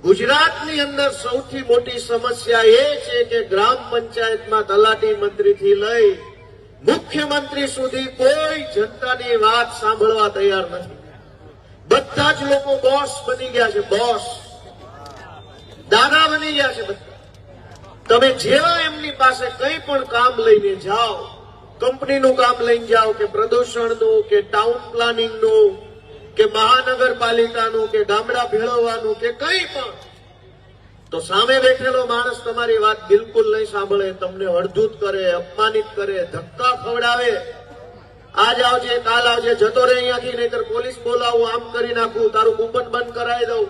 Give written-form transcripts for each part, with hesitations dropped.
ગુજરાતની અંદર સૌથી મોટી સમસ્યા એ છે કે ગ્રામ પંચાયતમાં તલાટી મંત્રીથી લઈ મુખ્યમંત્રી સુધી કોઈ જનતાની વાત સાંભળવા તૈયાર નથી. બધા જ લોકો બોસ બની ગયા છે, બોસ દાદા બની ગયા છે બધા. તમે જેવા એમની પાસે કંઈ પણ કામ લઈને જાઓ, કંપનીનું કામ લઈને જાઓ કે પ્રદૂષણનું કે ટાઉન પ્લાનિંગનું કે મહાનગરપાલિકાનું કે ગામડા ભેળવવાનું કે કંઈ પણ, તો સામે બેઠેલો માણસ તમારી વાત બિલકુલ નહીં સાંભળે, તમને અડધૂત કરે, અપમાનિત કરે, ધક્કા ખવડાવે. આજ આવજે, કાલ આવજે, જતો રહે અહીંયાથી, નહીતર પોલીસ બોલાવું, આમ કરી નાખું, તારું કૂપન બંધ કરાવી દઉં,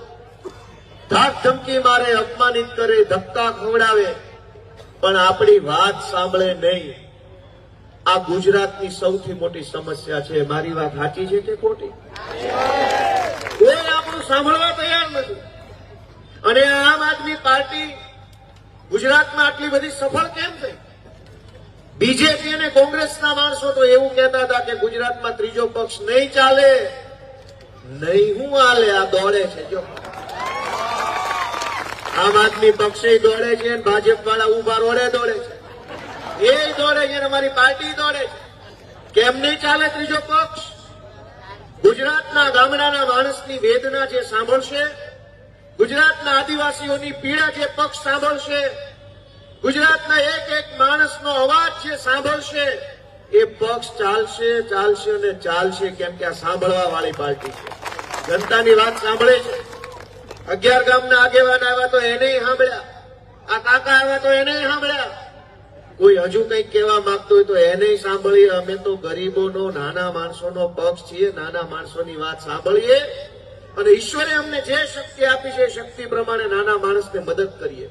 ધાક ધમકી મારે, અપમાનિત કરે, ધક્કા ખવડાવે, પણ આપણી વાત સાંભળે નહીં. આ ગુજરાતની સૌથી મોટી સમસ્યા છે. મારી વાત સાચી છે કે ખોટી? કોઈ આપણું સાંભળવા તૈયાર નથી. અને આમ આદમી પાર્ટી ગુજરાતમાં આટલી બધી સફળ કેમ થઈ? બીજેપી અને કોંગ્રેસના માણસો તો એવું કહેતા હતા કે ગુજરાતમાં ત્રીજો પક્ષ નહીં ચાલે. નહીં હું હાલે, આ દોડે છે. જો આમ આદમી પક્ષે દોડે છે, ભાજપ વાળા ઉભા રોડે દોડે છે, એ દોડે છે, અમારી પાર્ટી દોડે છે. કેમ નહીં ચાલે ત્રીજો પક્ષ? ગુજરાતના ગામડાના માણસની વેદના જે સાંભળશે, ગુજરાતના આદિવાસીઓની પીડા જે પક્ષ સાંભળશે, ગુજરાતના એક એક માણસનો અવાજ જે સાંભળશે, એ પક્ષ ચાલશે, ચાલશે અને ચાલશે. કેમ કે આ સાંભળવા વાળી પાર્ટી છે, જનતાની વાત સાંભળે છે. 11 ગામના આગેવાન આવ્યા તો એને સાંભળ્યા, આ કાકા આવ્યા તો એને સાંભળ્યા. કોઈ હજુ કંઈક કહેવા માંગતો હોય તો એને સાંભળીએ. અમે તો ગરીબોનો, નાના માણસોનો પક્ષ છીએ, નાના માણસોની વાત સાંભળીએ અને ઈશ્વરે અમને જે શક્તિ આપી છે એ શક્તિ પ્રમાણે નાના માણસને મદદ કરીએ.